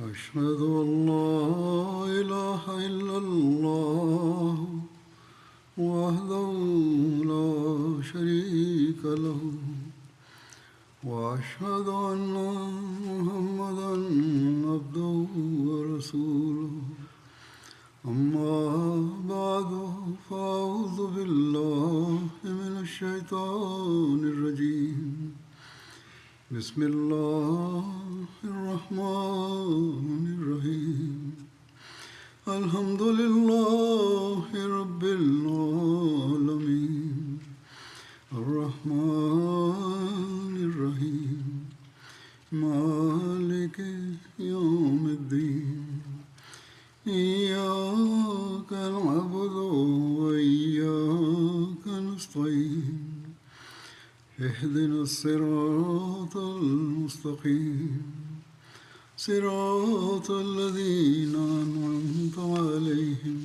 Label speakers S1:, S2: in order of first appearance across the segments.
S1: أشهد أن لا إله إلا الله وحده لا شريك له وأشهد أن محمدا عبده ورسوله أما بعد فأعوذ بالله من الشيطان الرجيم بسم الله الرحمن الرحيم الحمد لله رب العالمين الرحمن الرحيم مالك يوم الدين إياك نعبد وإياك نستعين اهدنا الصراط المستقيم صراط الذين أنعمت عليهم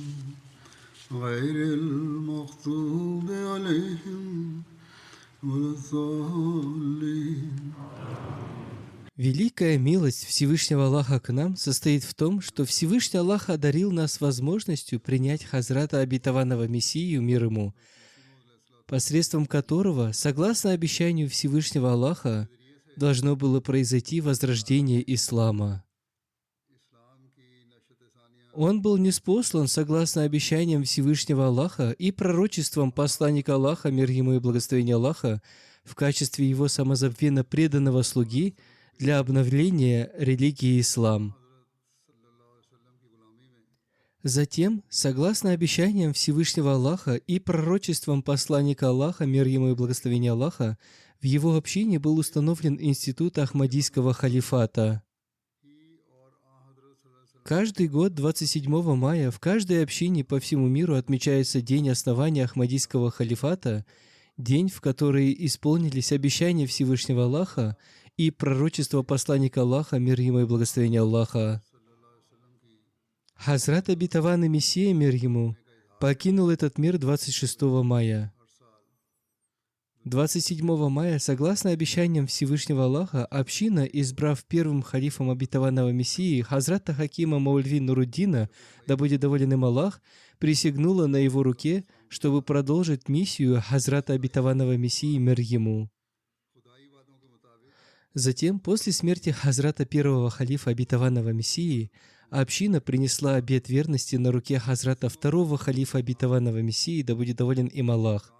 S1: غير المغضوب عليهم ولا الضالين.
S2: Великая милость Всевышнего Аллаха к нам состоит в том, что Всевышний Аллах одарил нас возможностью принять Хазрата Обетованного Мессию, мир ему, посредством которого, согласно обещанию Всевышнего Аллаха, должно было произойти возрождение ислама. Он был ниспослан согласно обещаниям Всевышнего Аллаха и пророчествам посланника Аллаха, мир ему и благословение Аллаха, в качестве его самозабвенно преданного слуги для обновления религии ислам. Затем, согласно обещаниям Всевышнего Аллаха и пророчествам посланника Аллаха, мир ему и благословение Аллаха, в его общине был установлен институт Ахмадийского халифата. Каждый год 27 мая в каждой общине по всему миру отмечается день основания Ахмадийского халифата, день, в который исполнились обещания Всевышнего Аллаха и пророчества посланника Аллаха, мир ему и благословение Аллаха. Хазрат Обетованный Мессия, мир ему, покинул этот мир 26 мая. 27 мая, согласно обещаниям Всевышнего Аллаха, община, избрав первым халифом Обетованного Мессии Хазрата Хакима Маульви Нуруддина, да будет доволен им Аллах, присягнула на его руке, чтобы продолжить миссию Хазрата Обетованного Мессии, мир ему. Затем, после смерти Хазрата первого халифа Обетованного Мессии, община принесла обет верности на руке Хазрата второго халифа Обетованного Мессии, да будет доволен им Аллах.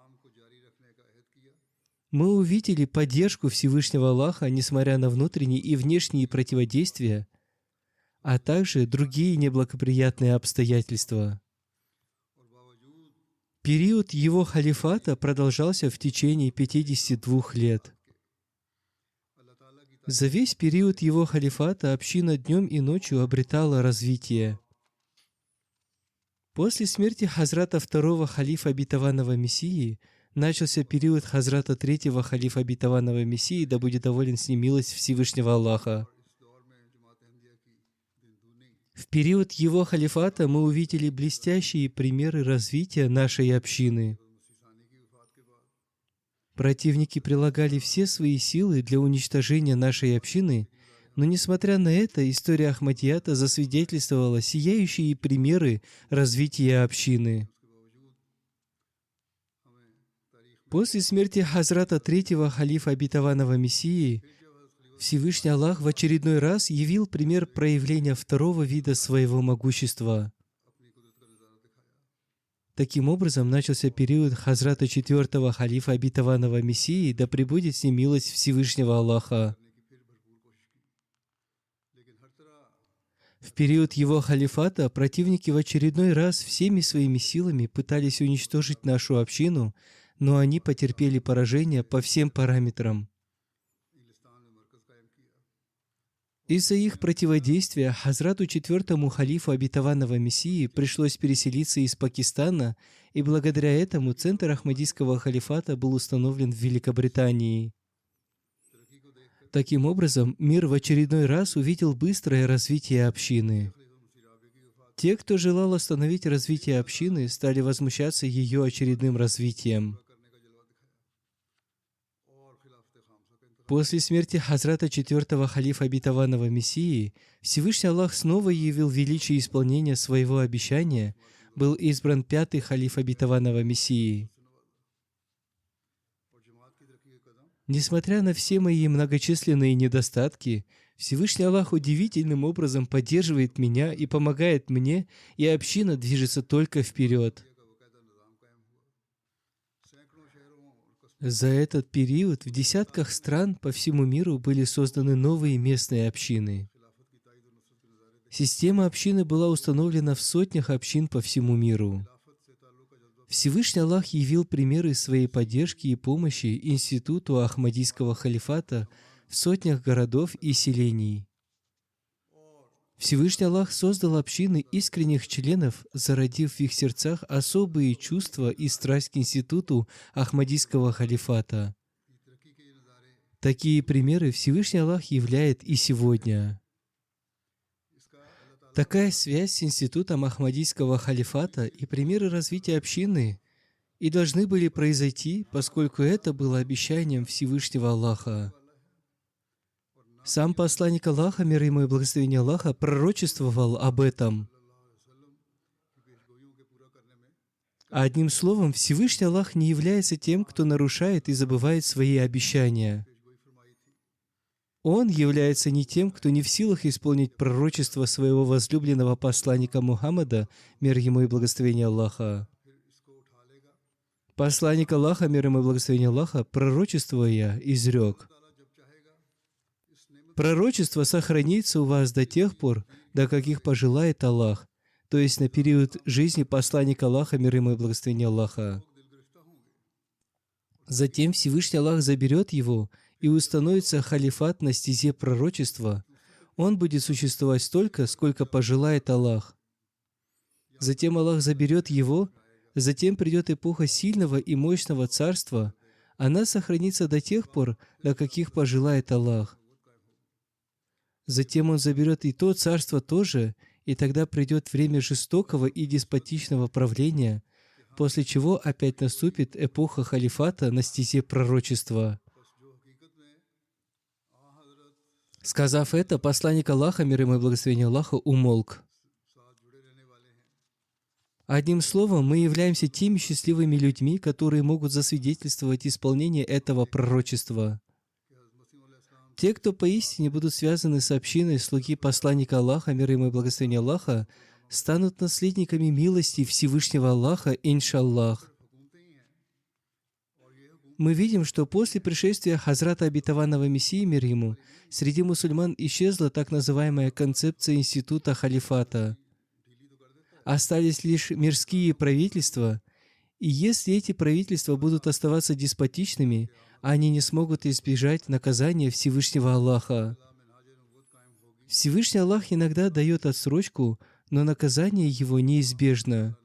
S2: Мы увидели поддержку Всевышнего Аллаха, несмотря на внутренние и внешние противодействия, а также другие неблагоприятные обстоятельства. Период его халифата продолжался в течение 52 лет. За весь период его халифата община днем и ночью обретала развитие. После смерти Хазрата второго халифа Обетованного Мессии начался период Хазрата третьего халифа Обетованного Мессии, да будет доволен с ним милость Всевышнего Аллаха. В период его халифата мы увидели блестящие примеры развития нашей общины. Противники прилагали все свои силы для уничтожения нашей общины, но, несмотря на это, история Ахмадията засвидетельствовала сияющие примеры развития общины. После смерти Хазрата третьего халифа Обетованного Мессии Всевышний Аллах в очередной раз явил пример проявления второго вида своего могущества. Таким образом, начался период Хазрата четвертого халифа Обетованного Мессии, да пребудет с ним милость Всевышнего Аллаха. В период его халифата противники в очередной раз всеми своими силами пытались уничтожить нашу общину, но они потерпели поражение по всем параметрам. Из-за их противодействия Хазрату четвертому халифу Обетованного Мессии пришлось переселиться из Пакистана, и благодаря этому центр Ахмадийского халифата был установлен в Великобритании. Таким образом, мир в очередной раз увидел быстрое развитие общины. Те, кто желал остановить развитие общины, стали возмущаться ее очередным развитием. После смерти Хазрата четвертого халифа обетованного Мессии Всевышний Аллах снова явил величие исполнения своего обещания, был избран пятый халиф обетованного Мессии. Несмотря на все мои многочисленные недостатки, Всевышний Аллах удивительным образом поддерживает меня и помогает мне, и община движется только вперед. За этот период в десятках стран по всему миру были созданы новые местные общины. Система общины была установлена в сотнях общин по всему миру. Всевышний Аллах явил примеры своей поддержки и помощи институту Ахмадийского халифата в сотнях городов и селений. Всевышний Аллах создал общины искренних членов, зародив в их сердцах особые чувства и страсть к институту Ахмадийского халифата. Такие примеры Всевышний Аллах являет и сегодня. Такая связь с институтом Ахмадийского халифата и примеры развития общины и должны были произойти, поскольку это было обещанием Всевышнего Аллаха. Сам посланник Аллаха, мир ему и благословение Аллаха, пророчествовал об этом. Одним словом, Всевышний Аллах не является тем, кто нарушает и забывает свои обещания. Он является не тем, кто не в силах исполнить пророчество своего возлюбленного посланника Мухаммада, мир ему и благословение Аллаха. Посланник Аллаха, мир ему и благословение Аллаха, пророчествуя, изрек: «Пророчество сохранится у вас до тех пор, до каких пожелает Аллах», то есть на период жизни посланника Аллаха, мир ему и благословение Аллаха. Затем Всевышний Аллах заберет его и установится халифат на стезе пророчества. Он будет существовать столько, сколько пожелает Аллах. Затем Аллах заберет его, затем придет эпоха сильного и мощного царства. Она сохранится до тех пор, до каких пожелает Аллах. Затем Он заберет и то царство тоже, и тогда придет время жестокого и деспотичного правления, после чего опять наступит эпоха халифата на стезе пророчества. Сказав это, посланник Аллаха, мир ему и благословение Аллаха, умолк. Одним словом, мы являемся теми счастливыми людьми, которые могут засвидетельствовать исполнение этого пророчества. Те, кто поистине будут связаны с общиной слуги посланника Аллаха, мир ему и благословение Аллаха, станут наследниками милости Всевышнего Аллаха, иншаллах. Мы видим, что после пришествия Хазрата обетованного Мессии, мир ему, среди мусульман исчезла так называемая концепция института халифата. Остались лишь мирские правительства, и если эти правительства будут оставаться деспотичными, они не смогут избежать наказания Всевышнего Аллаха. Всевышний Аллах иногда дает отсрочку, но наказание его неизбежно.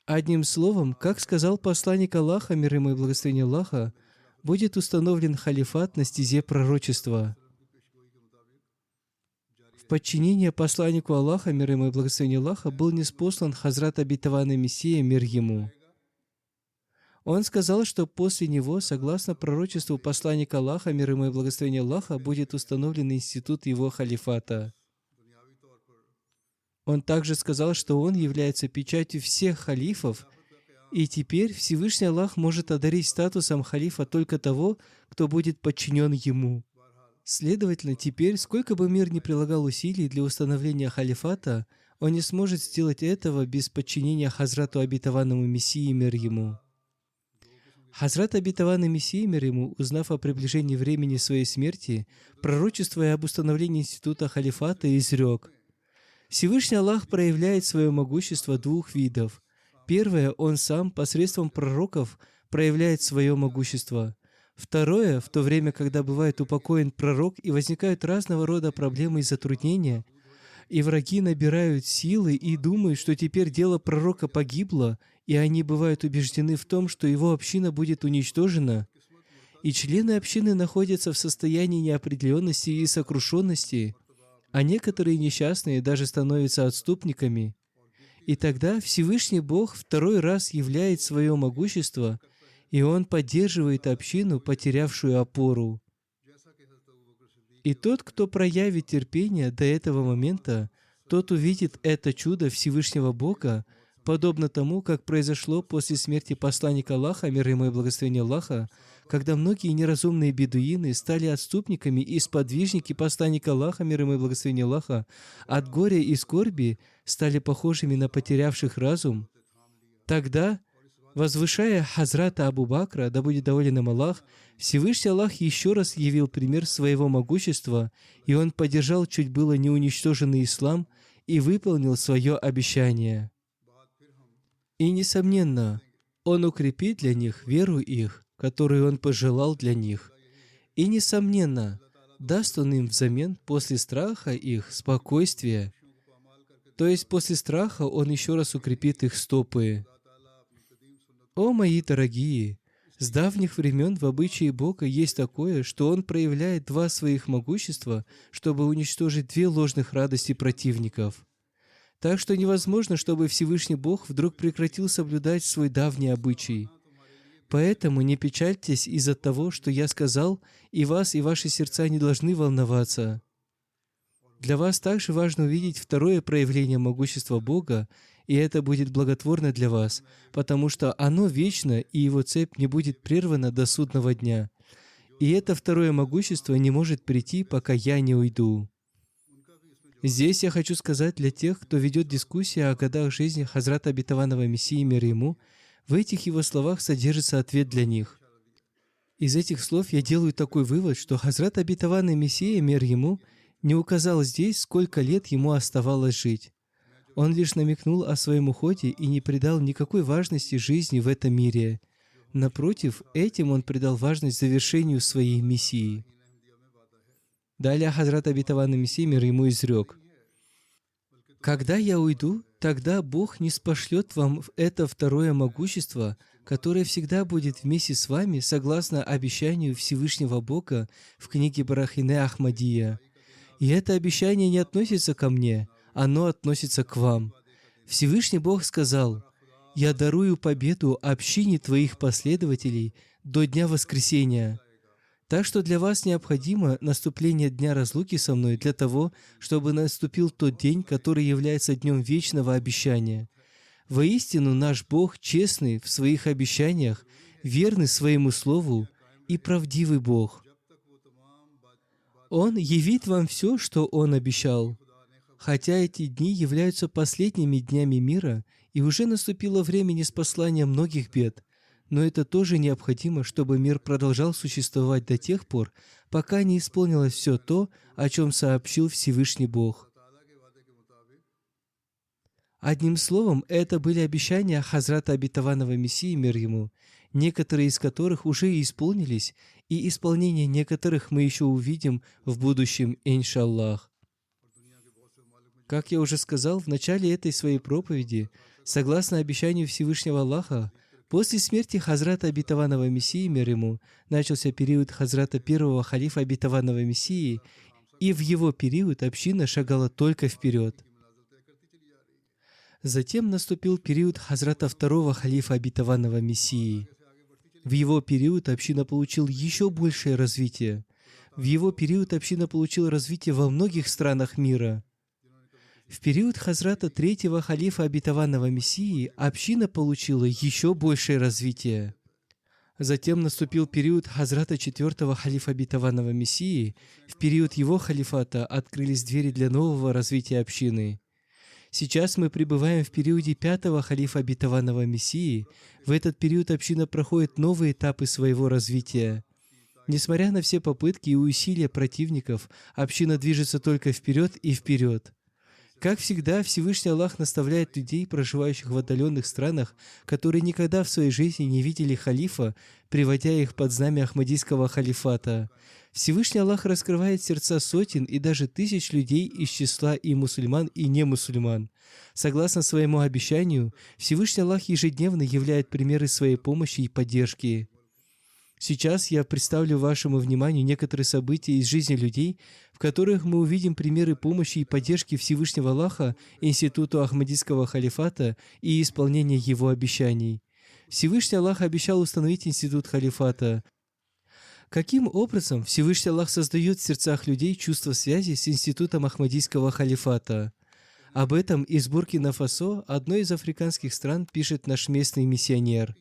S2: Одним словом, как сказал посланник Аллаха, мир ему и благословение Аллаха, будет установлен халифат на стезе пророчества. В подчинение посланнику Аллаха, мир ему и благословение Аллаха, был ниспослан Хазрат обетованный Мессия, мир ему. Он сказал, что после него, согласно пророчеству посланника Аллаха, мир ему и благословение Аллаха, будет установлен институт его халифата. Он также сказал, что он является печатью всех халифов, и теперь Всевышний Аллах может одарить статусом халифа только того, кто будет подчинен ему. Следовательно, теперь, сколько бы мир ни прилагал усилий для установления халифата, он не сможет сделать этого без подчинения Хазрату обетованному Мессии, мир ему. Хазрат обетованный Мессия, мир ему, узнав о приближении времени своей смерти, пророчествуя об установлении института халифата, изрек: Всевышний Аллах проявляет свое могущество двух видов. Первое, Он Сам посредством пророков проявляет свое могущество. Второе, в то время, когда бывает упокоен пророк и возникают разного рода проблемы и затруднения, и враги набирают силы и думают, что теперь дело пророка погибло, и они бывают убеждены в том, что его община будет уничтожена, и члены общины находятся в состоянии неопределенности и сокрушенности, а некоторые несчастные даже становятся отступниками. И тогда Всевышний Бог второй раз являет свое могущество и Он поддерживает общину, потерявшую опору. И тот, кто проявит терпение до этого момента, тот увидит это чудо Всевышнего Бога, подобно тому, как произошло после смерти посланника Аллаха, мир ему и благословение Аллаха, когда многие неразумные бедуины стали отступниками и сподвижники посланника Аллаха, мир ему и благословение Аллаха, от горя и скорби стали похожими на потерявших разум. Тогда, возвышая Хазрата Абу Бакра, да будет доволен им Аллах, Всевышний Аллах еще раз явил пример своего могущества, и Он поддержал чуть было не уничтоженный ислам и выполнил свое обещание. И, несомненно, Он укрепит для них веру их, которую Он пожелал для них. И, несомненно, даст Он им взамен после страха их спокойствие. То есть после страха Он еще раз укрепит их стопы. О, мои дорогие! С давних времен в обычае Бога есть такое, что Он проявляет два своих могущества, чтобы уничтожить две ложных радости противников. Так что невозможно, чтобы Всевышний Бог вдруг прекратил соблюдать свой давний обычай. Поэтому не печальтесь из-за того, что я сказал, и вас, и ваши сердца не должны волноваться. Для вас также важно увидеть второе проявление могущества Бога, и это будет благотворно для вас, потому что оно вечно, и его цепь не будет прервана до судного дня. И это второе могущество не может прийти, пока я не уйду. Здесь я хочу сказать для тех, кто ведет дискуссии о годах жизни Хазрата Обетованного Мессии, мир ему, в этих его словах содержится ответ для них. Из этих слов я делаю такой вывод, что Хазрат Обетованный Мессия, мир ему, не указал здесь, сколько лет ему оставалось жить. Он лишь намекнул о своем уходе и не придал никакой важности жизни в этом мире. Напротив, этим он придал важность завершению своей миссии. Далее Хазрат Обетованный Мессия, мир ему, изрек: «Когда я уйду, тогда Бог не спошлет вам это второе могущество, которое всегда будет вместе с вами, согласно обещанию Всевышнего Бога в книге Барахине Ахмадия. И это обещание не относится ко мне, оно относится к вам. Всевышний Бог сказал: «Я дарую победу общине твоих последователей до дня воскресения». Так что для вас необходимо наступление дня разлуки со мной для того, чтобы наступил тот день, который является днем вечного обещания. Воистину, наш Бог честный в своих обещаниях, верный своему слову и правдивый Бог. Он явит вам все, что Он обещал. Хотя эти дни являются последними днями мира, и уже наступило время ниспослания многих бед, но это тоже необходимо, чтобы мир продолжал существовать до тех пор, пока не исполнилось все то, о чем сообщил Всевышний Бог. Одним словом, это были обещания Хазрата Обетованного Мессии, мир ему, некоторые из которых уже исполнились, и исполнение некоторых мы еще увидим в будущем, иншаллах. Как я уже сказал в начале этой своей проповеди, согласно обещанию Всевышнего Аллаха, после смерти Хазрата Обетованного Мессии, мир ему, начался период Хазрата первого халифа Обетованного Мессии, и в его период община шагала только вперед. Затем наступил период Хазрата второго халифа Обетованного Мессии. В его период община получила еще большее развитие. В его период община получила развитие во многих странах мира. В период Хазрата третьего халифа Обетованного Мессии община получила еще большее развитие. Затем наступил период Хазрата четвертого халифа Обетованного Мессии. В период его халифата открылись двери для нового развития общины. Сейчас мы пребываем в периоде пятого халифа Обетованного Мессии. В этот период община проходит новые этапы своего развития. Несмотря на все попытки и усилия противников, община движется только вперед и вперед. Как всегда, Всевышний Аллах наставляет людей, проживающих в отдаленных странах, которые никогда в своей жизни не видели халифа, приводя их под знамя Ахмадийского халифата. Всевышний Аллах раскрывает сердца сотен и даже тысяч людей из числа и мусульман, и немусульман. Согласно своему обещанию, Всевышний Аллах ежедневно являет примеры своей помощи и поддержки. Сейчас я представлю вашему вниманию некоторые события из жизни людей, в которых мы увидим примеры помощи и поддержки Всевышнего Аллаха, Институту Ахмадийского халифата и исполнения его обещаний. Всевышний Аллах обещал установить институт халифата. Каким образом Всевышний Аллах создает в сердцах людей чувство связи с институтом Ахмадийского халифата? Об этом из Буркина-Фасо, одной из африканских стран, пишет наш местный миссионер.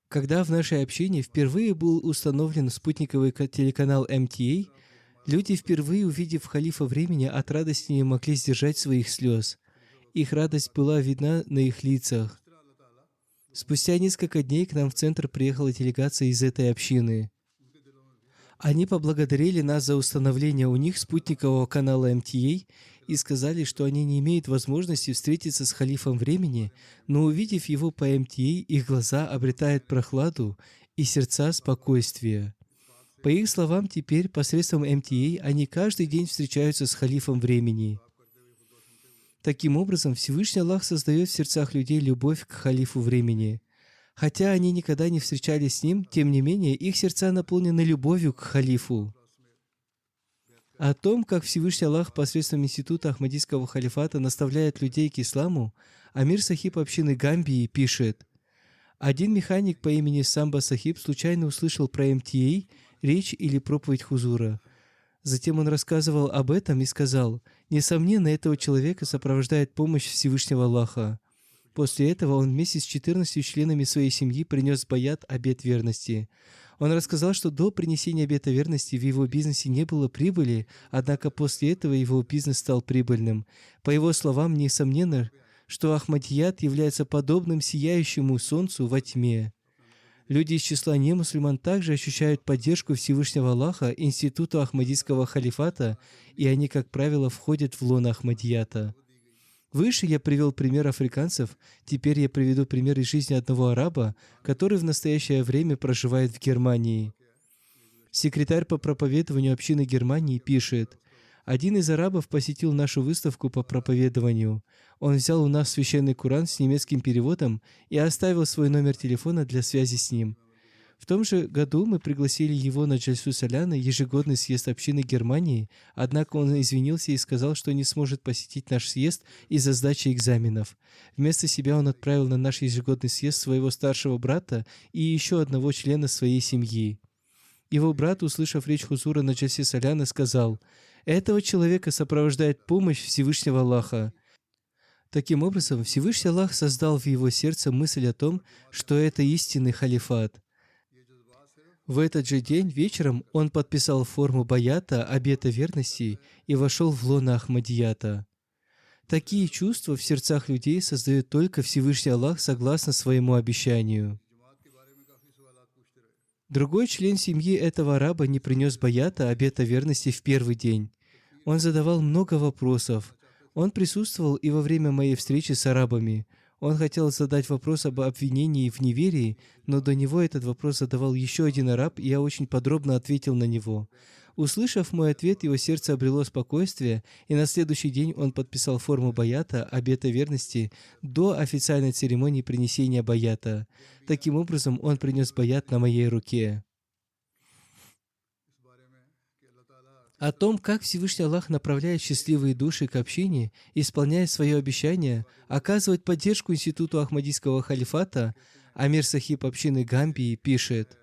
S2: Когда в нашей общине впервые был установлен спутниковый телеканал МТА, люди, впервые увидев халифа времени, от радости не могли сдержать своих слез. Их радость была видна на их лицах. Спустя несколько дней к нам в центр приехала делегация из этой общины. Они поблагодарили нас за установление у них спутникового канала МТА и сказали, что они не имеют возможности встретиться с халифом времени, но увидев его по МТА, их глаза обретают прохладу и сердца спокойствие. По их словам, теперь посредством МТА они каждый день встречаются с халифом времени. Таким образом, Всевышний Аллах создает в сердцах людей любовь к халифу времени. Хотя они никогда не встречались с ним, тем не менее, их сердца наполнены любовью к халифу. О том, как Всевышний Аллах посредством института Ахмадийского халифата наставляет людей к исламу, Амир Сахиб общины Гамбии пишет: один механик по имени Самба Сахиб случайно услышал про МТА речь или проповедь Хузура. Затем он рассказывал об этом и сказал: несомненно, этого человека сопровождает помощь Всевышнего Аллаха. После этого он вместе с 14 членами своей семьи принес баят, обет верности. Он рассказал, что до принесения обета верности в его бизнесе не было прибыли, однако после этого его бизнес стал прибыльным. По его словам, несомненно, что Ахмадият является подобным сияющему солнцу во тьме. Люди из числа немусульман также ощущают поддержку Всевышнего Аллаха, института Ахмадийского халифата, и они, как правило, входят в лоно Ахмадията. Выше я привел пример африканцев, теперь я приведу пример из жизни одного араба, который в настоящее время проживает в Германии. Секретарь по проповедованию общины Германии пишет: один из арабов посетил нашу выставку по проповедованию. Он взял у нас священный Коран с немецким переводом и оставил свой номер телефона для связи с ним. В том же году мы пригласили его на Джальсу Саляна, ежегодный съезд общины Германии, однако он извинился и сказал, что не сможет посетить наш съезд из-за сдачи экзаменов. Вместо себя он отправил на наш ежегодный съезд своего старшего брата и еще одного члена своей семьи. Его брат, услышав речь Хузура на Джальсе Саляна, сказал: «Этого человека сопровождает помощь Всевышнего Аллаха». Таким образом, Всевышний Аллах создал в его сердце мысль о том, что это истинный халифат. В этот же день вечером он подписал форму баята, обета верности, и вошел в лоно Ахмадията. Такие чувства в сердцах людей создает только Всевышний Аллах согласно своему обещанию. Другой член семьи этого араба не принес баята, обета верности в первый день. Он задавал много вопросов. Он присутствовал и во время моей встречи с арабами. Он хотел задать вопрос об обвинении в неверии, но до него этот вопрос задавал еще один араб, и я очень подробно ответил на него. Услышав мой ответ, его сердце обрело спокойствие, и на следующий день он подписал форму баята, обета верности, до официальной церемонии принесения баята. Таким образом, он принес баят на моей руке. О том, как Всевышний Аллах направляет счастливые души к общине, исполняя свое обещание, оказывать поддержку институту Ахмадийского халифата, Амир Сахиб общины Гамбии пишет: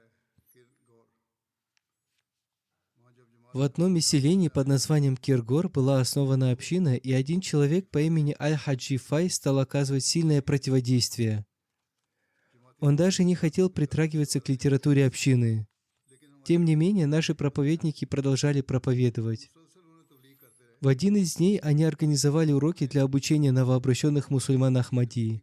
S2: в одном из селений под названием Киргор была основана община, и один человек по имени Аль-Хаджи Фай стал оказывать сильное противодействие. Он даже не хотел притрагиваться к литературе общины. Тем не менее, наши проповедники продолжали проповедовать. В один из дней они организовали уроки для обучения новообращенных мусульман Ахмадии.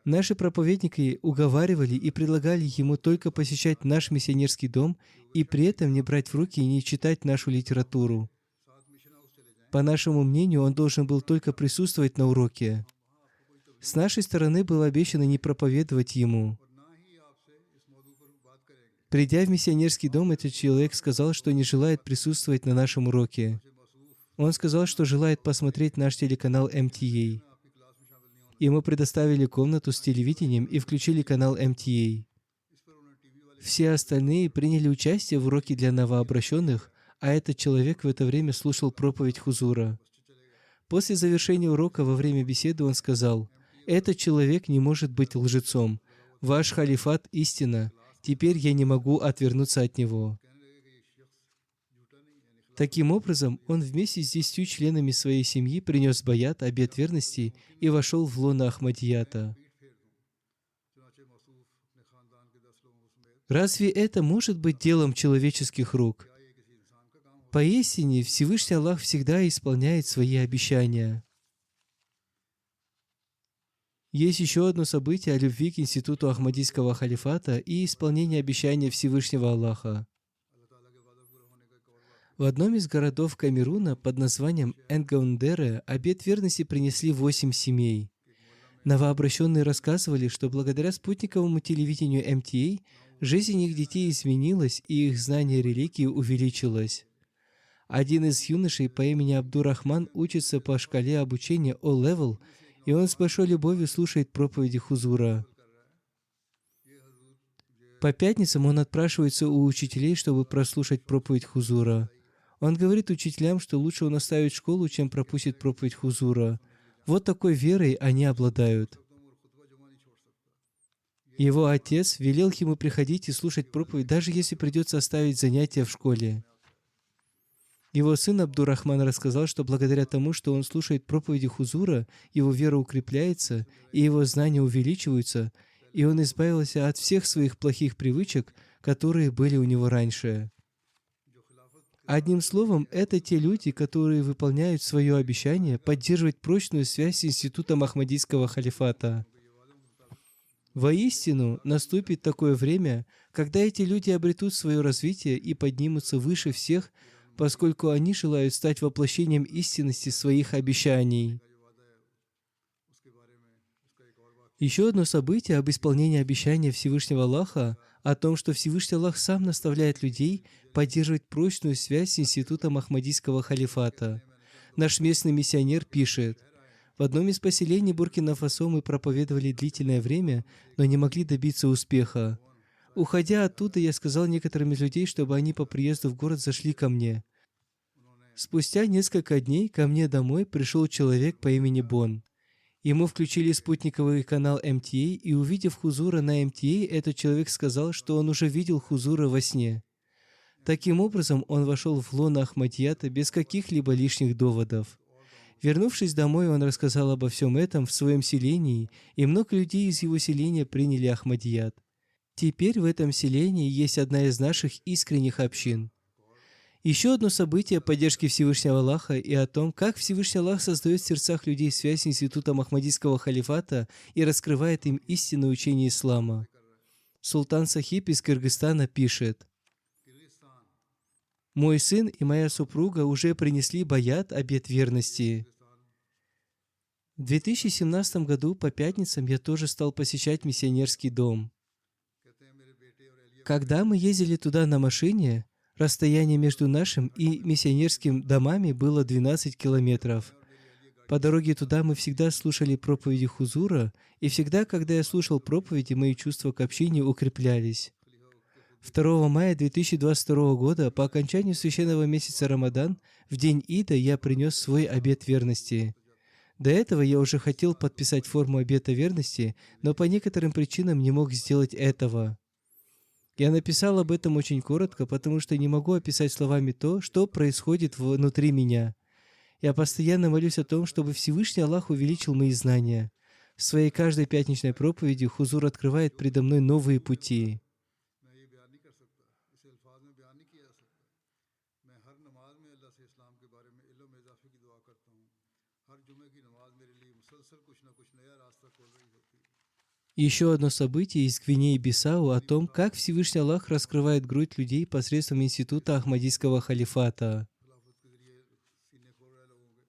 S2: Наши проповедники уговаривали и предлагали ему только посещать наш миссионерский дом и при этом не брать в руки и не читать нашу литературу. По нашему мнению, он должен был только присутствовать на уроке. С нашей стороны было обещано не проповедовать ему. Придя в миссионерский дом, этот человек сказал, что не желает присутствовать на нашем уроке. Он сказал, что желает посмотреть наш телеканал МТА. Ему предоставили комнату с телевидением и включили канал МТА. Все остальные приняли участие в уроке для новообращенных, а этот человек в это время слушал проповедь Хузура. После завершения урока во время беседы он сказал: Этот человек не может быть лжецом. Ваш халифат — истина. Теперь я не могу отвернуться от него. Таким образом, он вместе с 10 членами своей семьи принес баят, обет верности, и вошел в лоно Ахмадията. Разве это может быть делом человеческих рук? Поистине, Всевышний Аллах всегда исполняет свои обещания. Есть еще одно событие о любви к институту Ахмадийского халифата и исполнении обещания Всевышнего Аллаха. В одном из городов Камеруна под названием Энгаундере обет верности принесли 8 семей. Новообращенные рассказывали, что благодаря спутниковому телевидению МТА жизнь их детей изменилась и их знание религии увеличилось. Один из юношей по имени Абдурахман учится по шкале обучения O-Level, и он с большой любовью слушает проповеди Хузура. По пятницам он отпрашивается у учителей, чтобы прослушать проповедь Хузура. Он говорит учителям, что лучше он оставит школу, чем пропустит проповедь Хузура. Вот такой верой они обладают. Его отец велел ему приходить и слушать проповедь, даже если придется оставить занятия в школе. Его сын Абдурахман рассказал, что благодаря тому, что он слушает проповеди Хузура, его вера укрепляется, и его знания увеличиваются, и он избавился от всех своих плохих привычек, которые были у него раньше. Одним словом, это те люди, которые выполняют свое обещание поддерживать прочную связь с институтом Ахмадийского халифата. Воистину, наступит такое время, когда эти люди обретут свое развитие и поднимутся выше всех, поскольку они желают стать воплощением истинности своих обещаний. Еще одно событие об исполнении обещания Всевышнего Аллаха, о том, что Всевышний Аллах сам наставляет людей поддерживать прочную связь с институтом Ахмадийского халифата. Наш местный миссионер пишет: «В одном из поселений Буркина-Фасо мы проповедовали длительное время, но не могли добиться успеха. Уходя оттуда, я сказал некоторым из людей, чтобы они по приезду в город зашли ко мне. Спустя несколько дней ко мне домой пришел человек по имени Бон. Ему включили спутниковый канал МТА, и увидев Хузура на МТА, этот человек сказал, что он уже видел Хузура во сне. Таким образом, он вошел в лоно Ахмадията без каких-либо лишних доводов. Вернувшись домой, он рассказал обо всем этом в своем селении, и много людей из его селения приняли Ахмадият. Теперь в этом селении есть одна из наших искренних общин». Еще одно событие поддержки Всевышнего Аллаха и о том, как Всевышний Аллах создает в сердцах людей связь с институтом Ахмадийского халифата и раскрывает им истинное учение ислама. Султан Сахиб из Кыргызстана пишет: «Мой сын и моя супруга уже принесли баят, обет верности. В 2017 году по пятницам я тоже стал посещать миссионерский дом. Когда мы ездили туда на машине, расстояние между нашим и миссионерским домами было 12 километров. По дороге туда мы всегда слушали проповеди Хузура, и всегда, когда я слушал проповеди, мои чувства к общению укреплялись. 2 мая 2022 года, по окончанию священного месяца Рамадан, в день Ида я принес свой обет верности. До этого я уже хотел подписать форму обета верности, но по некоторым причинам не мог сделать этого. Я написал об этом очень коротко, потому что не могу описать словами то, что происходит внутри меня. Я постоянно молюсь о том, чтобы Всевышний Аллах увеличил мои знания. В своей каждой пятничной проповеди Хузур открывает предо мной новые пути. Еще одно событие из Гвинеи-Бисау о том, как Всевышний Аллах раскрывает грудь людей посредством института Ахмадийского халифата.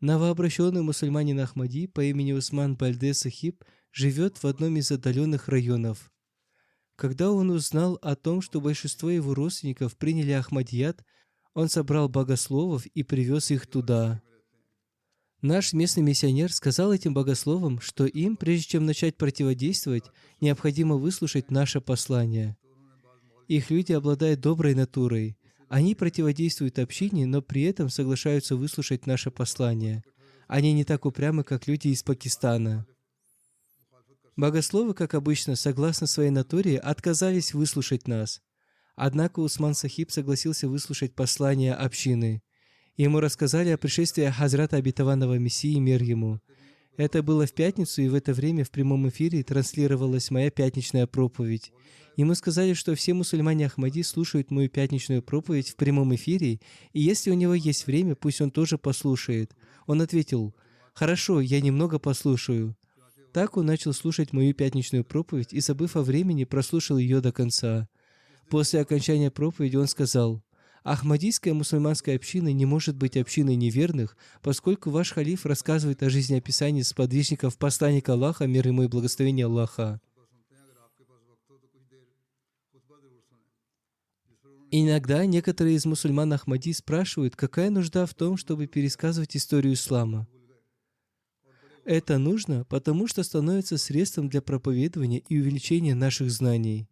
S2: Новообращенный мусульманин Ахмади по имени Усман Бальде Сахиб живет в одном из отдаленных районов. Когда он узнал о том, что большинство его родственников приняли Ахмадият, он собрал богословов и привез их туда. Наш местный миссионер сказал этим богословам, что им, прежде чем начать противодействовать, необходимо выслушать наше послание. Их люди обладают доброй натурой. Они противодействуют общине, но при этом соглашаются выслушать наше послание. Они не так упрямы, как люди из Пакистана. Богословы, как обычно, согласно своей натуре, отказались выслушать нас. Однако Усман Сахиб согласился выслушать послание общины. Ему рассказали о пришествии Хазрата Обетованного Мессии, мир ему. Это было в пятницу, и в это время в прямом эфире транслировалась моя пятничная проповедь. Ему сказали, что все мусульмане Ахмади слушают мою пятничную проповедь в прямом эфире, и если у него есть время, пусть он тоже послушает. Он ответил: «Хорошо, я немного послушаю». Так он начал слушать мою пятничную проповедь и, забыв о времени, прослушал ее до конца. После окончания проповеди он сказал: «Ахмадийская мусульманская община не может быть общиной неверных, поскольку ваш халиф рассказывает о жизнеописании сподвижников посланника Аллаха, мир ему и благословение Аллаха». Иногда некоторые из мусульман Ахмади спрашивают, какая нужда в том, чтобы пересказывать историю ислама. Это нужно, потому что становится средством для проповедования и увеличения наших знаний.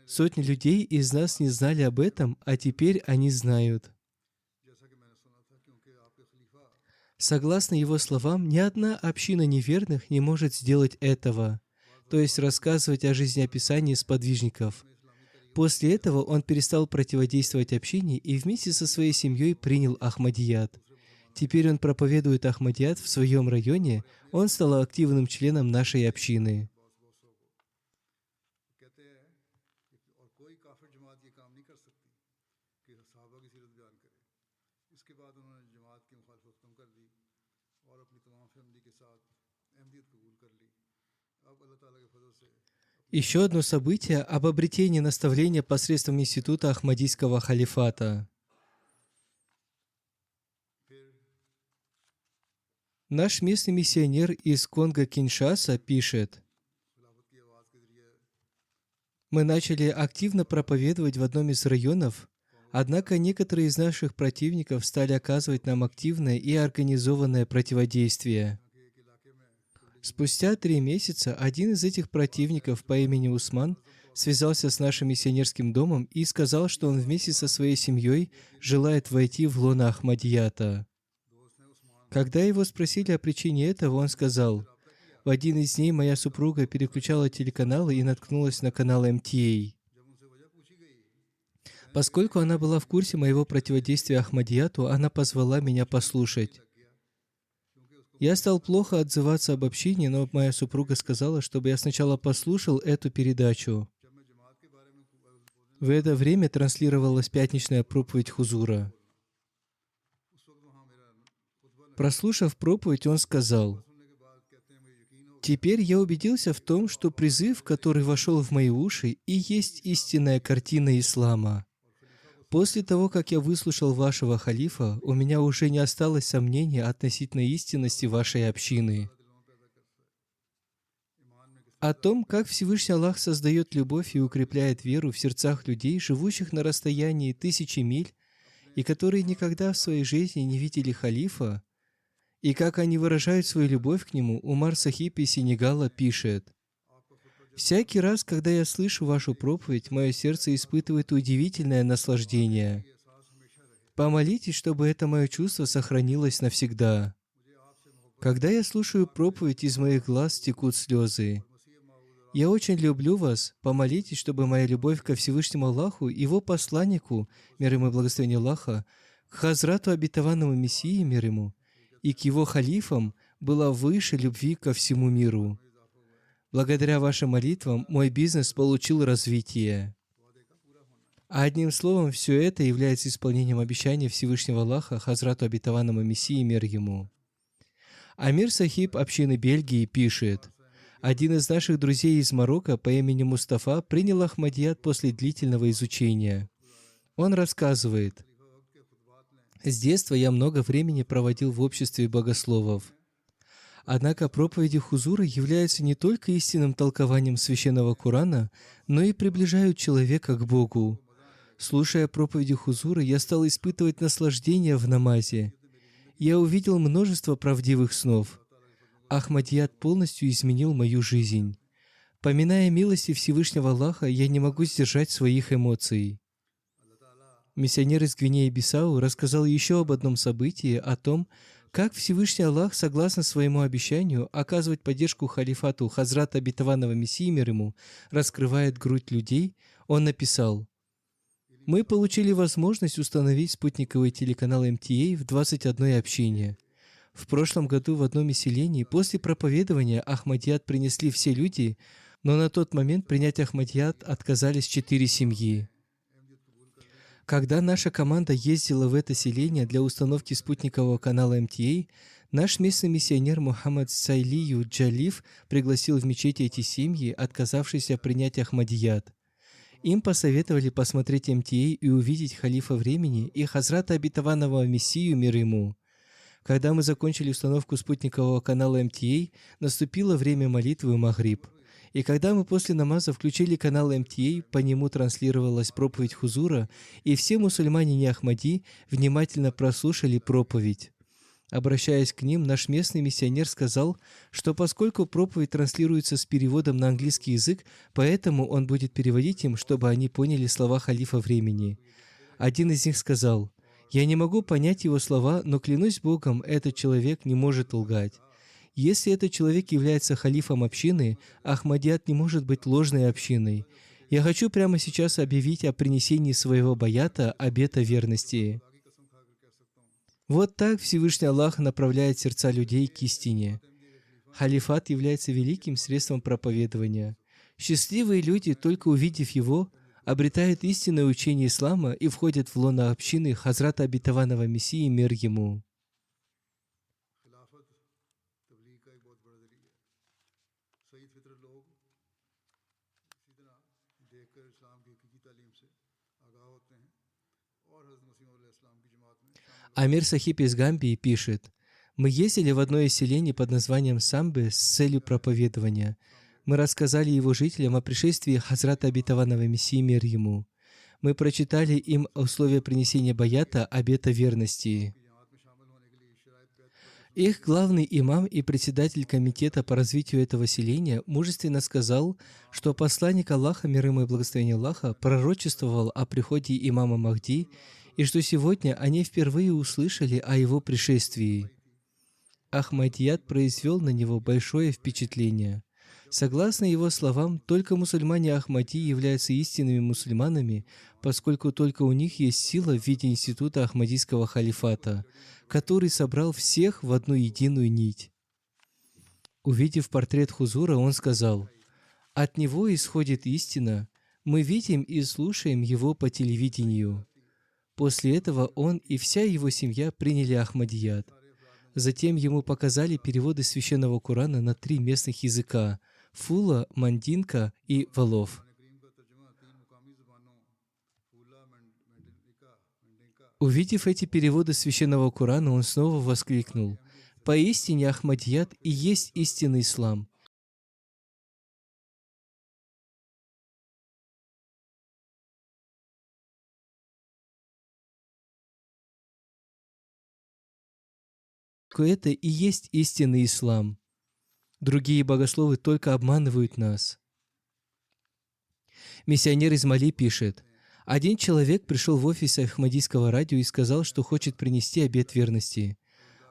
S2: Сотни людей из нас не знали об этом, а теперь они знают. Согласно его словам, ни одна община неверных не может сделать этого, то есть рассказывать о жизнеописании сподвижников. После этого он перестал противодействовать общине и вместе со своей семьей принял Ахмадият. Теперь он проповедует Ахмадият в своем районе, он стал активным членом нашей общины. Еще одно событие об обретении наставления посредством института Ахмадийского халифата. Наш местный миссионер из Конго-Киншаса пишет: «Мы начали активно проповедовать в одном из районов, однако некоторые из наших противников стали оказывать нам активное и организованное противодействие. Спустя 3 месяца один из этих противников по имени Усман связался с нашим миссионерским домом и сказал, что он вместе со своей семьей желает войти в лоно Ахмадията. Когда его спросили о причине этого, он сказал: в один из дней моя супруга переключала телеканалы и наткнулась на канал МТА. Поскольку она была в курсе моего противодействия Ахмадияту, она позвала меня послушать. Я стал плохо отзываться об общине, но моя супруга сказала, чтобы я сначала послушал эту передачу. В это время транслировалась пятничная проповедь Хузура. Прослушав проповедь, он сказал: «Теперь я убедился в том, что призыв, который вошел в мои уши, и есть истинная картина ислама. После того, как я выслушал вашего халифа, у меня уже не осталось сомнений относительно истинности вашей общины. О том, как Всевышний Аллах создает любовь и укрепляет веру в сердцах людей, живущих на расстоянии 1000 миль, и которые никогда в своей жизни не видели халифа, и как они выражают свою любовь к нему, Умар Сахиб из Сенегала пишет: «Всякий раз, когда я слышу вашу проповедь, мое сердце испытывает удивительное наслаждение. Помолитесь, чтобы это мое чувство сохранилось навсегда. Когда я слушаю проповедь, из моих глаз текут слезы. Я очень люблю вас. Помолитесь, чтобы моя любовь ко Всевышнему Аллаху, Его посланнику, мир ему и благословение Аллаха, к Хазрату Обетованному Мессии, мир ему, и к его халифам была выше любви ко всему миру. Благодаря вашим молитвам мой бизнес получил развитие». А одним словом, все это является исполнением обещания Всевышнего Аллаха Хазрату Обетованному Мессии, мир ему. Амир Сахиб общины Бельгии пишет: «Один из наших друзей из Марокко по имени Мустафа принял Ахмадият после длительного изучения. Он рассказывает: «С детства я много времени проводил в обществе богословов. Однако проповеди Хузура являются не только истинным толкованием Священного Корана, но и приближают человека к Богу. Слушая проповеди Хузура, я стал испытывать наслаждение в намазе. Я увидел множество правдивых снов. Ахмадият полностью изменил мою жизнь. Поминая милости Всевышнего Аллаха, я не могу сдержать своих эмоций». Миссионер из Гвинеи-Бисау рассказал еще об одном событии, о том, Как Всевышний Аллах, согласно своему обещанию, оказывать поддержку халифату Хазрата Обетованного Мессии мир ему, раскрывает грудь людей, он написал: «Мы получили возможность установить спутниковый телеканал МТА в 21 общине. В прошлом году в одном из селений после проповедования Ахмадият принесли все люди, но на тот момент принять Ахмадият отказались 4 семьи. Когда наша команда ездила в это селение для установки спутникового канала МТА, наш местный миссионер Мухаммад Сайлию Джалиф пригласил в мечеть эти семьи, отказавшиеся принять Ахмадият. Им посоветовали посмотреть МТА и увидеть халифа времени и Хазрата Обетованного Мессию мир ему. Когда мы закончили установку спутникового канала МТА, наступило время молитвы Магриб. И когда мы после намаза включили канал МТА, по нему транслировалась проповедь Хузура, и все мусульмане не Ахмади внимательно прослушали проповедь. Обращаясь к ним, наш местный миссионер сказал, что поскольку проповедь транслируется с переводом на английский язык, поэтому он будет переводить им, чтобы они поняли слова халифа времени. Один из них сказал: «Я не могу понять его слова, но клянусь Богом, этот человек не может лгать. Если этот человек является халифом общины, Ахмадият не может быть ложной общиной. Я хочу прямо сейчас объявить о принесении своего баята, обета верности». Вот так Всевышний Аллах направляет сердца людей к истине. Халифат является великим средством проповедования. Счастливые люди, только увидев его, обретают истинное учение ислама и входят в лоно общины Хазрата Обетованного Мессии мир ему. Амир Сахиб из Гамбии пишет: «Мы ездили в одно из селений под названием Самбе с целью проповедования. Мы рассказали его жителям о пришествии Хазрата Обетованного Мессии мир ему. Мы прочитали им условия принесения баята, обета верности. Их главный имам и председатель комитета по развитию этого селения мужественно сказал, что посланник Аллаха, мир ему и благословение Аллаха, пророчествовал о приходе имама Махди, и что сегодня они впервые услышали о его пришествии. Ахмадият произвел на него большое впечатление. Согласно его словам, только мусульмане Ахмади являются истинными мусульманами, поскольку только у них есть сила в виде института Ахмадийского халифата, который собрал всех в одну единую нить. Увидев портрет Хузура, он сказал: «От него исходит истина, мы видим и слушаем его по телевидению». После этого он и вся его семья приняли Ахмадият. Затем ему показали переводы священного Корана на 3 местных языка – Фула, Мандинка и Валов. Увидев эти переводы священного Корана, он снова воскликнул: «Поистине Ахмадият и есть истинный ислам». Это и есть истинный ислам. Другие богословы только обманывают нас. Миссионер из Мали пишет: «Один человек пришел в офис Ахмадийского радио и сказал, что хочет принести обет верности.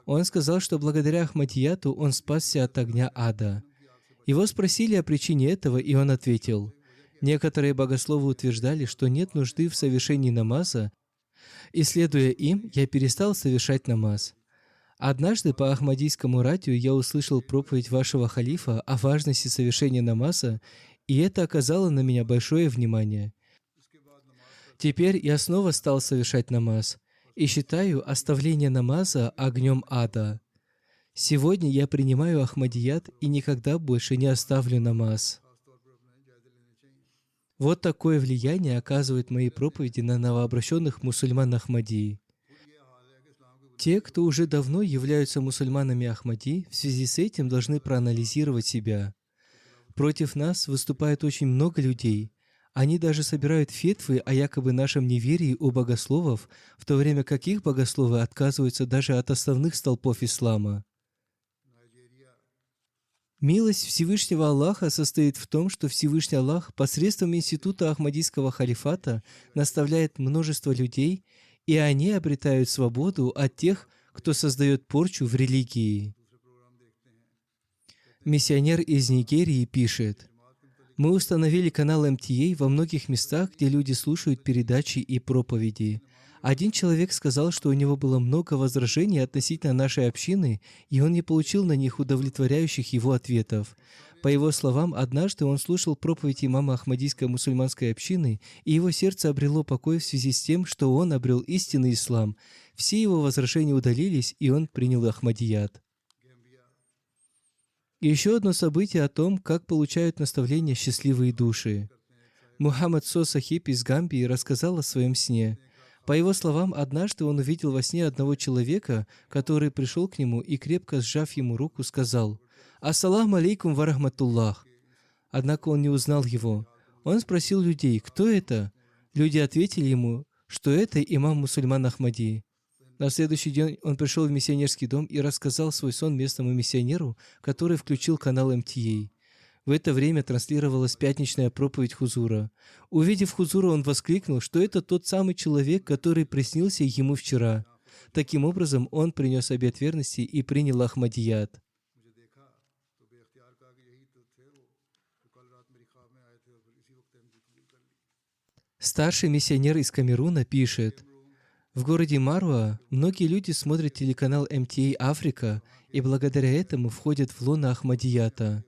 S2: Он сказал, что благодаря Ахмадияту он спасся от огня ада. Его спросили о причине этого, и он ответил: некоторые богословы утверждали, что нет нужды в совершении намаза, и, следуя им, я перестал совершать намаз. Однажды по Ахмадийскому радио я услышал проповедь вашего халифа о важности совершения намаза, и это оказало на меня большое внимание. Теперь я снова стал совершать намаз и считаю оставление намаза огнем ада. Сегодня я принимаю Ахмадият и никогда больше не оставлю намаз». Вот такое влияние оказывают мои проповеди на новообращенных мусульман Ахмадии. Те, кто уже давно являются мусульманами Ахмади, в связи с этим должны проанализировать себя. Против нас выступает очень много людей. Они даже собирают фетвы о якобы нашем неверии у богословов, в то время как их богословы отказываются даже от основных столпов ислама. Милость Всевышнего Аллаха состоит в том, что Всевышний Аллах посредством института Ахмадийского халифата наставляет множество людей, и они обретают свободу от тех, кто создает порчу в религии. Миссионер из Нигерии пишет: «Мы установили канал МТА во многих местах, где люди слушают передачи и проповеди. Один человек сказал, что у него было много возражений относительно нашей общины, и он не получил на них удовлетворяющих его ответов. По его словам, однажды он слушал проповедь имама Ахмадийской мусульманской общины, и его сердце обрело покой в связи с тем, что он обрел истинный ислам. Все его возражения удалились, и он принял Ахмадият». Еще одно событие о том, как получают наставления счастливые души. Мухаммад Со Сахиб из Гамбии рассказал о своем сне. По его словам, однажды он увидел во сне одного человека, который пришел к нему и, крепко сжав ему руку, сказал: «Ассаламу алейкум ва рахматуллах». Однако он не узнал его. Он спросил людей: «Кто это?» Люди ответили ему, что это имам мусульман Ахмади. На следующий день он пришел в миссионерский дом и рассказал свой сон местному миссионеру, который включил канал МТА. В это время транслировалась пятничная проповедь Хузура. Увидев Хузура, он воскликнул, что это тот самый человек, который приснился ему вчера. Таким образом, он принес обет верности и принял Ахмадият. Старший миссионер из Камеруна пишет: «В городе Маруа многие люди смотрят телеканал МТА Африка и благодаря этому входят в лоно Ахмадията.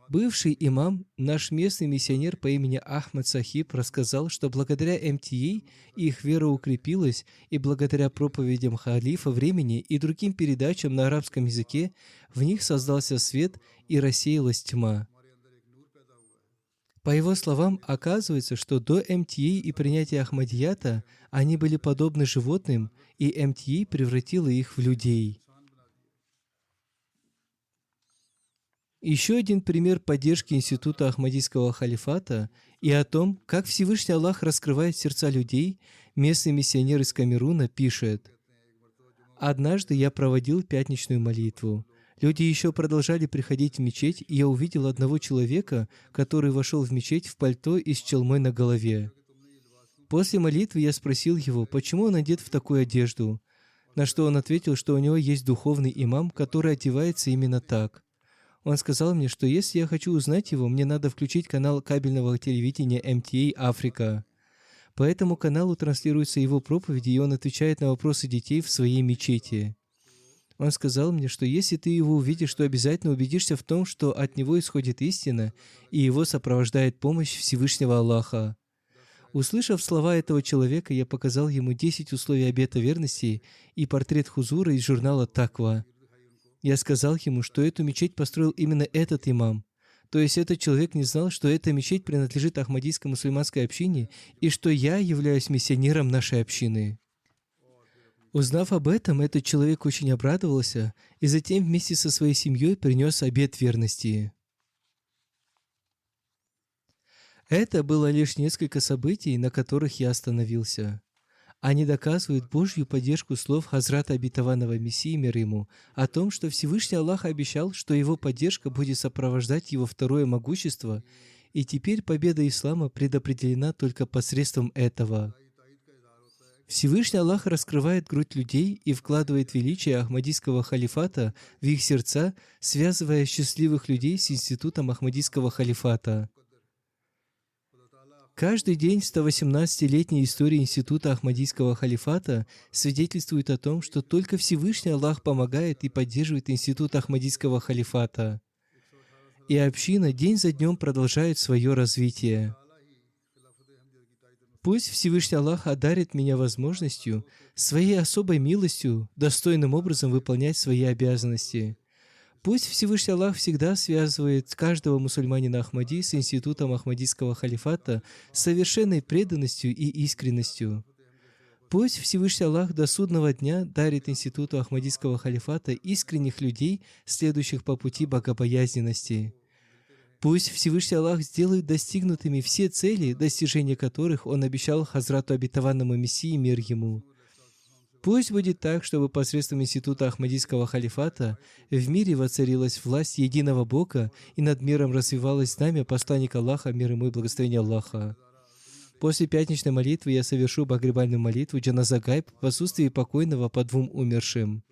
S2: Бывший имам, наш местный миссионер по имени Ахмад Сахиб, рассказал, что благодаря МТА их вера укрепилась, и благодаря проповедям халифа времени и другим передачам на арабском языке в них создался свет и рассеялась тьма». По его словам, оказывается, что до МТА и принятия Ахмадията они были подобны животным, и МТА превратила их в людей. Еще один пример поддержки Института Ахмадийского халифата и о том, как Всевышний Аллах раскрывает сердца людей, местный миссионер из Камеруна пишет: «Однажды я проводил пятничную молитву. Люди еще продолжали приходить в мечеть, и я увидел одного человека, который вошел в мечеть в пальто и с челмой на голове. После молитвы я спросил его, почему он одет в такую одежду, на что он ответил, что у него есть духовный имам, который одевается именно так. Он сказал мне, что если я хочу узнать его, мне надо включить канал кабельного телевидения МТА Африка. По этому каналу транслируются его проповеди, и он отвечает на вопросы детей в своей мечети. Он сказал мне, что если ты его увидишь, то обязательно убедишься в том, что от него исходит истина, и его сопровождает помощь Всевышнего Аллаха». Услышав слова этого человека, я показал ему 10 условий обета верности и портрет Хузура из журнала «Таква». Я сказал ему, что эту мечеть построил именно этот имам. То есть этот человек не знал, что эта мечеть принадлежит Ахмадийской мусульманской общине и что я являюсь миссионером нашей общины. Узнав об этом, этот человек очень обрадовался и затем вместе со своей семьей принес обет верности. Это было лишь несколько событий, на которых я остановился. Они доказывают Божью поддержку слов Хазрата Обетованного Мессии мир ему о том, что Всевышний Аллах обещал, что его поддержка будет сопровождать его второе могущество, и теперь победа ислама предопределена только посредством этого. Всевышний Аллах раскрывает грудь людей и вкладывает величие Ахмадийского халифата в их сердца, связывая счастливых людей с институтом Ахмадийского халифата. Каждый день 118-летней истории института Ахмадийского халифата свидетельствует о том, что только Всевышний Аллах помогает и поддерживает институт Ахмадийского халифата. И община день за днем продолжает свое развитие. Пусть Всевышний Аллах одарит меня возможностью, своей особой милостью, достойным образом выполнять свои обязанности. Пусть Всевышний Аллах всегда связывает каждого мусульманина Ахмади с институтом Ахмадийского халифата с совершенной преданностью и искренностью. Пусть Всевышний Аллах до судного дня дарит институту Ахмадийского халифата искренних людей, следующих по пути богобоязненности. Пусть Всевышний Аллах сделает достигнутыми все цели, достижения которых Он обещал Хазрату Обетованному Мессии мир ему. Пусть будет так, чтобы посредством института Ахмадийского халифата в мире воцарилась власть единого Бога и над миром развивалось знамя посланника Аллаха, мир ему и благословение Аллаха. После пятничной молитвы я совершу погребальную молитву Джаназа Гайб в отсутствии покойного по двум умершим.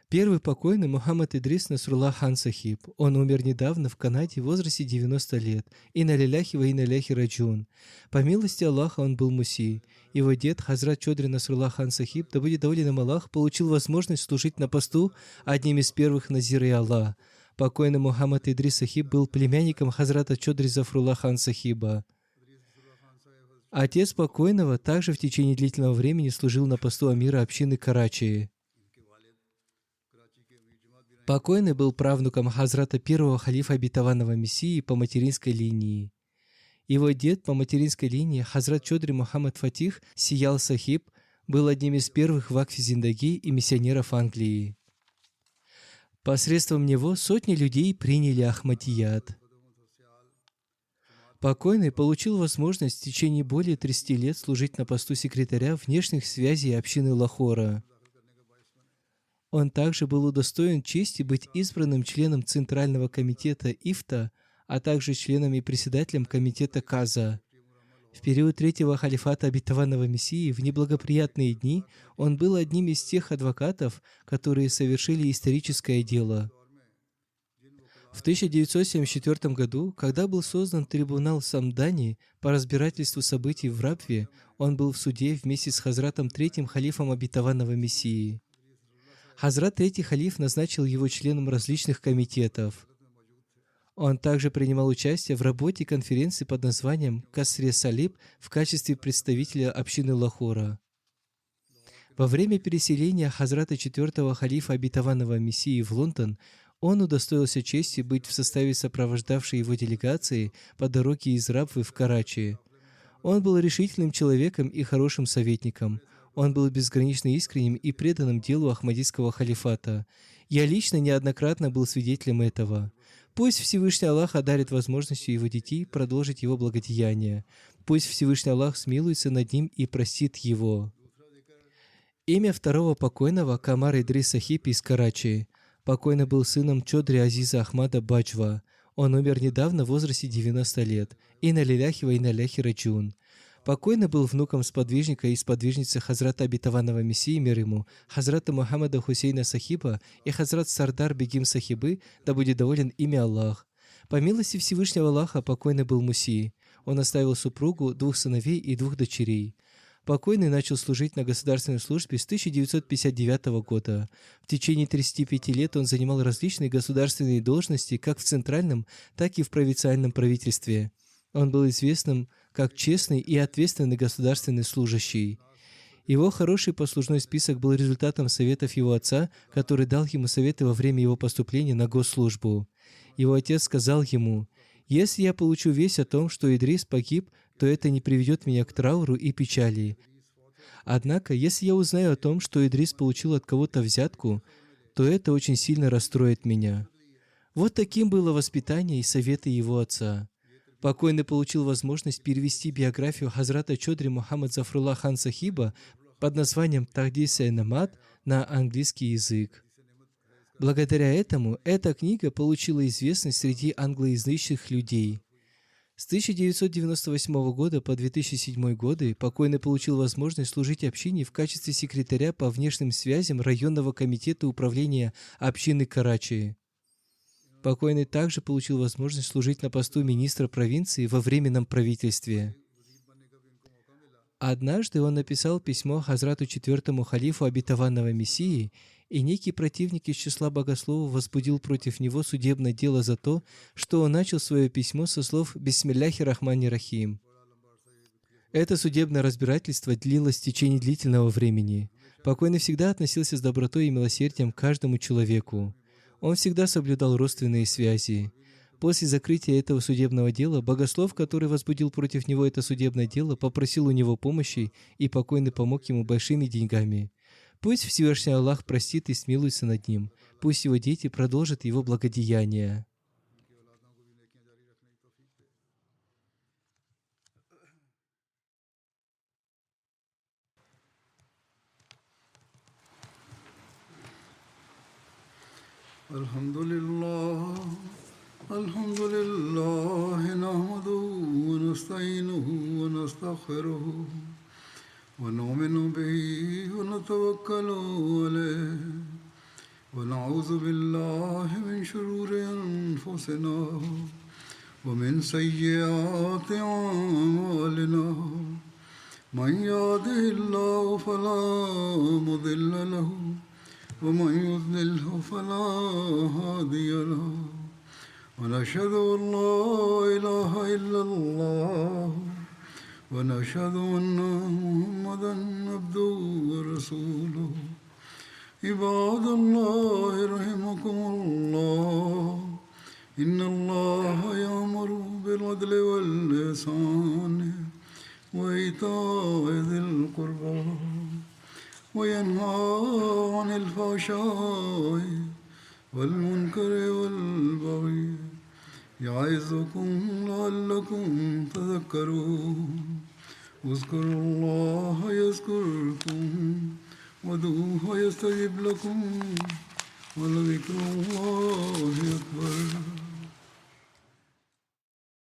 S2: Первый покойный Мухаммад Идрис Насруллах хан Сахиб. Он умер недавно в Канаде в возрасте 90 лет. Инна лиляхи ва инна иляйхи раджун. По милости Аллаха он был муси. Его дед Хазрат Чодри Насруллах хан Сахиб, да будет доволен им Аллах, получил возможность служить на посту одним из первых назирей Аллах. Покойный Мухаммад Идрис Сахиб был племянником Хазрата Чодри Зафруллах хан Сахиба. Отец покойного также в течение длительного времени служил на посту амира общины Карачи. Покойный был правнуком Хазрата первого халифа обетованного Мессии по материнской линии. Его дед по материнской линии, Хазрат Чодри Мухаммад Фатих Сиял Сахиб, был одним из первых в Акфе Зиндаги и миссионеров Англии. Посредством него сотни людей приняли Ахмадият. Покойный получил возможность в течение более 30 лет служить на посту секретаря внешних связей общины Лахора. Он также был удостоен чести быть избранным членом Центрального комитета ИФТА, а также членом и председателем комитета КАЗа. В период третьего халифата обетованного Мессии в неблагоприятные дни он был одним из тех адвокатов, которые совершили историческое дело. В 1974 году, когда был создан трибунал Самдани по разбирательству событий в Рабве, он был в суде вместе с Хазратом третьим халифом обетованного Мессии. Хазрат Третий халиф назначил его членом различных комитетов. Он также принимал участие в работе конференции под названием «Касре Салиб» в качестве представителя общины Лахора. Во время переселения Хазрата Четвертого халифа обетованного Мессии в Лондон он удостоился чести быть в составе сопровождавшей его делегации по дороге из Рабвы в Карачи. Он был решительным человеком и хорошим советником. Он был безгранично искренним и преданным делу Ахмадийского халифата. Я лично неоднократно был свидетелем этого. Пусть Всевышний Аллах одарит возможностью его детей продолжить его благодеяние. Пусть Всевышний Аллах смилуется над ним и простит его. Имя второго покойного — Камар Идрис Сахиб из Карачи. Покойный был сыном Чодри Азиза Ахмада Баджва. Он умер недавно в возрасте 90 лет. Инна лиляхи ва инна иляйхи раджун. Покойный был внуком сподвижника и сподвижницы Хазрата обетованного Мессии мир ему, Хазрата Мухаммада Хусейна Сахиба и Хазрат Сардар Бегим Сахибы, да будет доволен ими Аллах. По милости Всевышнего Аллаха покойный был муси. Он оставил супругу, 2 сыновей и 2 дочерей. Покойный начал служить на государственной службе с 1959 года. В течение 35 лет он занимал различные государственные должности как в центральном, так и в провинциальном правительстве. Он был известным как честный и ответственный государственный служащий. Его хороший послужной список был результатом советов его отца, который дал ему советы во время его поступления на госслужбу. Его отец сказал ему: «Если я получу весть о том, что Идрис погиб, то это не приведет меня к трауру и печали. Однако, если я узнаю о том, что Идрис получил от кого-то взятку, то это очень сильно расстроит меня». Вот таким было воспитание и советы его отца. Покойный получил возможность перевести биографию Хазрата Чодри Мухаммад Зафруллах хан Сахиба под названием «Тахдис-э-Намад» на английский язык. Благодаря этому эта книга получила известность среди англоязычных людей. С 1998 года по 2007 годы покойный получил возможность служить общине в качестве секретаря по внешним связям районного комитета управления общины Карачи. Покойный также получил возможность служить на посту министра провинции во временном правительстве. Однажды он написал письмо Хазрату четвертому халифу обетованного Мессии, и некий противник из числа богословов возбудил против него судебное дело за то, что он начал свое письмо со слов «Бисмилляхи рахмани рахим». Это судебное разбирательство длилось в течение длительного времени. Покойный всегда относился с добротой и милосердием к каждому человеку. Он всегда соблюдал родственные связи. После закрытия этого судебного дела, богослов, который возбудил против него это судебное дело, попросил у него помощи, и покойный помог ему большими деньгами. Пусть Всевышний Аллах простит и смилуется над ним. Пусть его дети продолжат его благодеяния.
S1: الحمد لله نحمده ونستعينه ونستغفره ونؤمن به ونتوكل عليه ونعوذ بالله من شرور أنفسنا ومن سيئات أعمالنا من يهده الله فلا مضل له ومن يضلله فلا هادي له ونشهد أن لا إله إلا الله ونشهد أن محمدا عبده ورسوله عباد الله رحمكم الله إن الله يأمر بالعدل والإحسان وإيتاء ذي القربى وينهى عن الفحشاء والمنكر والبغي يعظكم لعلكم تذكرون اذكروا الله يذكركم وادعوه يستجب لكم ولذكر الله أكبر